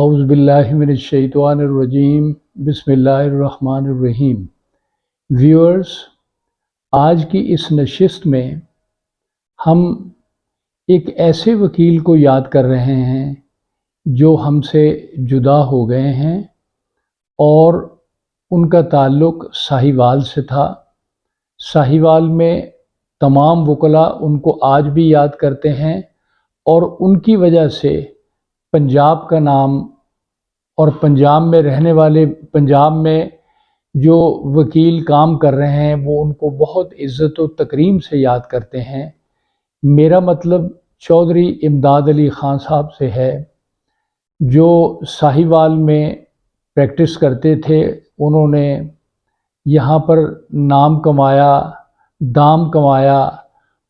اعوذ باللہ من الشیطان الرجیم بسم اللہ الرحمن الرحیم۔ ویورز، آج کی اس نشست میں ہم ایک ایسے وکیل کو یاد کر رہے ہیں جو ہم سے جدا ہو گئے ہیں اور ان کا تعلق ساہیوال سے تھا۔ ساہیوال میں تمام وکلاء ان کو آج بھی یاد کرتے ہیں اور ان کی وجہ سے پنجاب کا نام اور پنجاب میں جو وکیل کام کر رہے ہیں وہ ان کو بہت عزت و تکریم سے یاد کرتے ہیں۔ میرا مطلب چودھری امداد علی خان صاحب سے ہے، جو ساہیوال میں پریکٹس کرتے تھے۔ انہوں نے یہاں پر نام کمایا، دام کمایا۔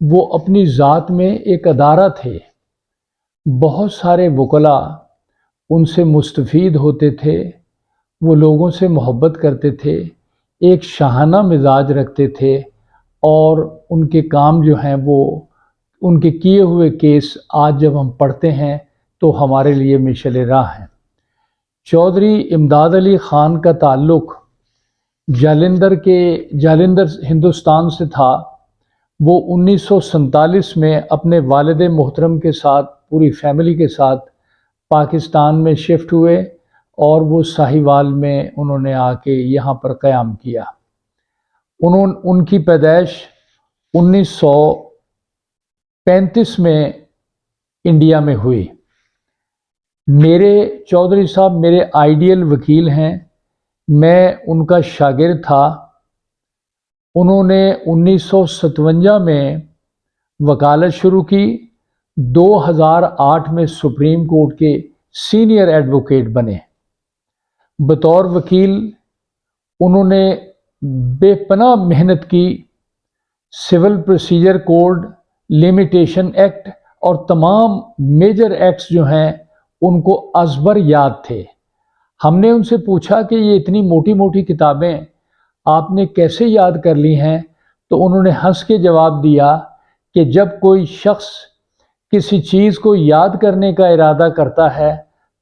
وہ اپنی ذات میں ایک ادارہ تھے۔ بہت سارے وکلاء ان سے مستفید ہوتے تھے، وہ لوگوں سے محبت کرتے تھے، ایک شاہانہ مزاج رکھتے تھے، اور ان کے کام جو ہیں وہ ان کے کیے ہوئے کیس آج جب ہم پڑھتے ہیں تو ہمارے لیے مشعل راہ ہیں۔ چودھری امداد علی خان کا تعلق جالندھر ہندوستان سے تھا۔ وہ 1947 میں اپنے والد محترم کے ساتھ، پوری فیملی کے ساتھ پاکستان میں شفٹ ہوئے اور وہ ساہیوال میں انہوں نے آ کے یہاں پر قیام کیا۔ ان کی پیدائش 1935 میں انڈیا میں ہوئی۔ میرے چودھری صاحب میرے آئیڈیل وکیل ہیں، میں ان کا شاگرد تھا۔ انہوں نے 1957 میں وکالت شروع کی، 2008 میں سپریم کورٹ کے سینئر ایڈوکیٹ بنے۔ بطور وکیل انہوں نے بے پناہ محنت کی۔ Civil procedure code, limitation act اور تمام میجر ایکٹس جو ہیں ان کو ازبر یاد تھے۔ ہم نے ان سے پوچھا کہ یہ اتنی موٹی موٹی کتابیں آپ نے کیسے یاد کر لی ہیں؟ تو انہوں نے ہنس کے جواب دیا کہ جب کوئی شخص کسی چیز کو یاد کرنے کا ارادہ کرتا ہے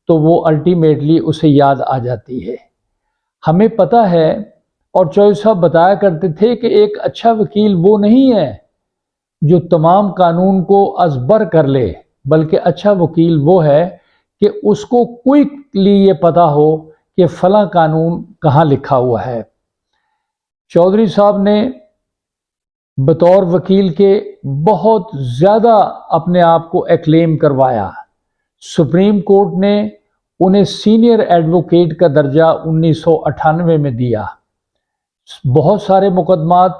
تو وہ الٹیمیٹلی اسے یاد آ جاتی ہے۔ ہمیں پتہ ہے، اور چودھری صاحب بتایا کرتے تھے کہ ایک اچھا وکیل وہ نہیں ہے جو تمام قانون کو ازبر کر لے، بلکہ اچھا وکیل وہ ہے کہ اس کو کوئکلی یہ پتہ ہو کہ فلاں قانون کہاں لکھا ہوا ہے۔ چودھری صاحب نے بطور وکیل کے بہت زیادہ اپنے آپ کو ایکلیم کروایا۔ سپریم کورٹ نے انہیں سینئر ایڈوکیٹ کا درجہ 1998 میں دیا۔ بہت سارے مقدمات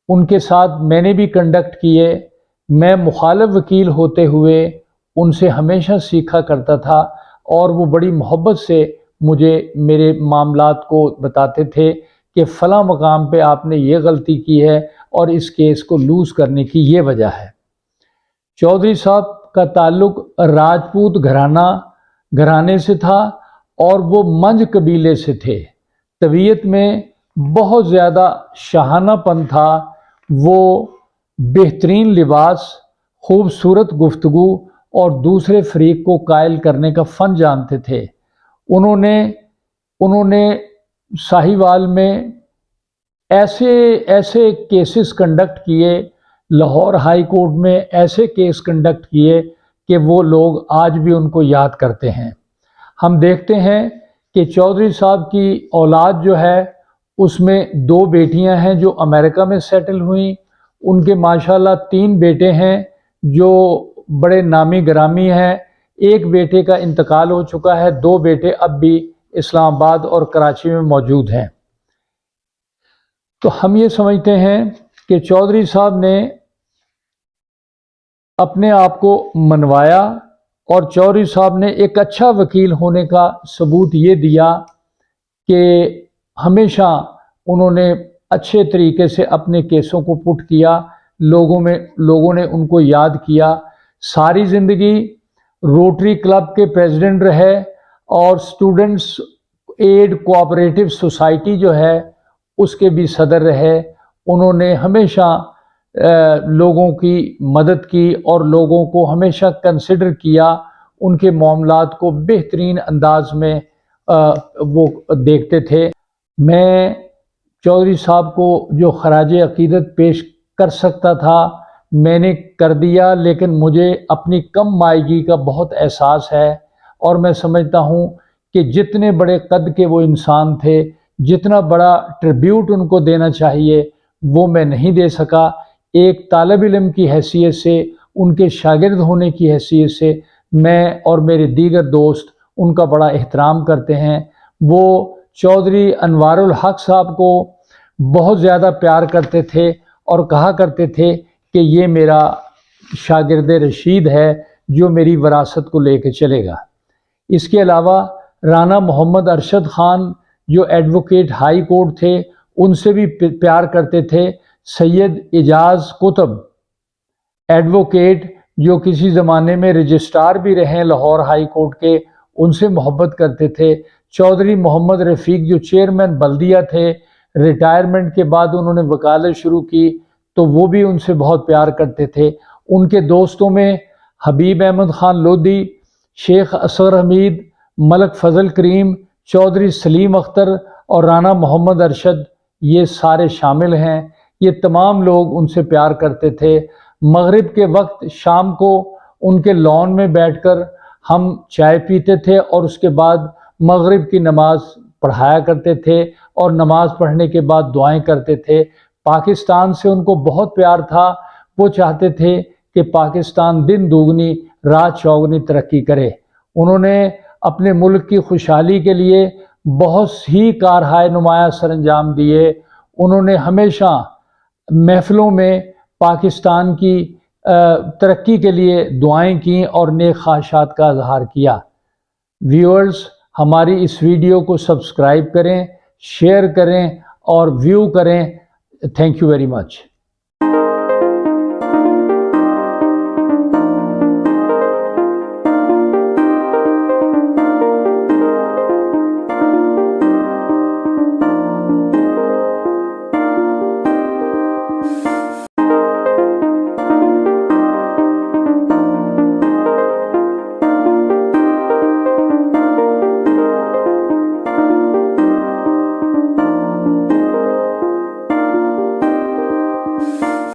ان کے ساتھ میں نے بھی کنڈکٹ کیے۔ میں مخالف وکیل ہوتے ہوئے ان سے ہمیشہ سیکھا کرتا تھا، اور وہ بڑی محبت سے مجھے میرے معاملات کو بتاتے تھے کہ فلاں مقام پہ آپ نے یہ غلطی کی ہے اور اس کیس کو لوز کرنے کی یہ وجہ ہے۔ چودھری صاحب کا تعلق راجپوت گھرانے سے تھا، اور وہ منج قبیلے سے تھے۔ طبیعت میں بہت زیادہ شاہانہ پن تھا۔ وہ بہترین لباس، خوبصورت گفتگو اور دوسرے فریق کو قائل کرنے کا فن جانتے تھے۔ انہوں نے ساہیوال میں ایسے کیسز کنڈکٹ کیے، لاہور ہائی کورٹ میں ایسے کیس کنڈکٹ کیے کہ وہ لوگ آج بھی ان کو یاد کرتے ہیں۔ ہم دیکھتے ہیں کہ چودھری صاحب کی اولاد جو ہے اس میں 2 بیٹیاں ہیں جو امریکہ میں سیٹل ہوئیں۔ ان کے ماشاءاللہ 3 بیٹے ہیں جو بڑے نامی گرامی ہیں۔ ایک بیٹے کا انتقال ہو چکا ہے، 2 بیٹے اب بھی اسلام آباد اور کراچی میں موجود ہیں۔ تو ہم یہ سمجھتے ہیں کہ چودھری صاحب نے اپنے آپ کو منوایا، اور چودھری صاحب نے ایک اچھا وکیل ہونے کا ثبوت یہ دیا کہ ہمیشہ انہوں نے اچھے طریقے سے اپنے کیسوں کو پٹ کیا۔ لوگوں نے ان کو یاد کیا۔ ساری زندگی روٹری کلب کے پریزیڈنٹ رہے، اور اسٹوڈنٹس ایڈ کوآپریٹو سوسائٹی جو ہے اس کے بھی صدر رہے۔ انہوں نے ہمیشہ لوگوں کی مدد کی اور لوگوں کو ہمیشہ کنسیڈر کیا۔ ان کے معاملات کو بہترین انداز میں وہ دیکھتے تھے۔ میں چودھری صاحب کو جو خراج عقیدت پیش کر سکتا تھا میں نے کر دیا، لیکن مجھے اپنی کم مائیگی کا بہت احساس ہے، اور میں سمجھتا ہوں کہ جتنے بڑے قد کے وہ انسان تھے، جتنا بڑا ٹریبیوٹ ان کو دینا چاہیے وہ میں نہیں دے سکا۔ ایک طالب علم کی حیثیت سے، ان کے شاگرد ہونے کی حیثیت سے میں اور میرے دیگر دوست ان کا بڑا احترام کرتے ہیں۔ وہ چودھری انوار الحق صاحب کو بہت زیادہ پیار کرتے تھے اور کہا کرتے تھے کہ یہ میرا شاگرد رشید ہے جو میری وراثت کو لے کے چلے گا۔ اس کے علاوہ رانا محمد ارشد خان جو ایڈوکیٹ ہائی کورٹ تھے ان سے بھی پیار کرتے تھے۔ سید اعجاز قطب ایڈوکیٹ جو کسی زمانے میں رجسٹرار بھی رہے لاہور ہائی کورٹ کے، ان سے محبت کرتے تھے۔ چودھری محمد رفیق جو چیئرمین بلدیہ تھے، ریٹائرمنٹ کے بعد انہوں نے وکالت شروع کی تو وہ بھی ان سے بہت پیار کرتے تھے۔ ان کے دوستوں میں حبیب احمد خان لودھی، شیخ اصغر حمید، ملک فضل کریم، چودھری سلیم اختر اور رانا محمد ارشد یہ سارے شامل ہیں۔ یہ تمام لوگ ان سے پیار کرتے تھے۔ مغرب کے وقت شام کو ان کے لان میں بیٹھ کر ہم چائے پیتے تھے اور اس کے بعد مغرب کی نماز پڑھایا کرتے تھے، اور نماز پڑھنے کے بعد دعائیں کرتے تھے۔ پاکستان سے ان کو بہت پیار تھا۔ وہ چاہتے تھے کہ پاکستان دن دوگنی رات چوگنی ترقی کرے۔ انہوں نے اپنے ملک کی خوشحالی کے لیے بہت ہی کارہائے نمایاں سر انجام دیے۔ انہوں نے ہمیشہ محفلوں میں پاکستان کی ترقی کے لیے دعائیں کیں اور نیک خواہشات کا اظہار کیا۔ ویورز، ہماری اس ویڈیو کو سبسکرائب کریں، شیئر کریں اور ویو کریں۔ Thank you very much.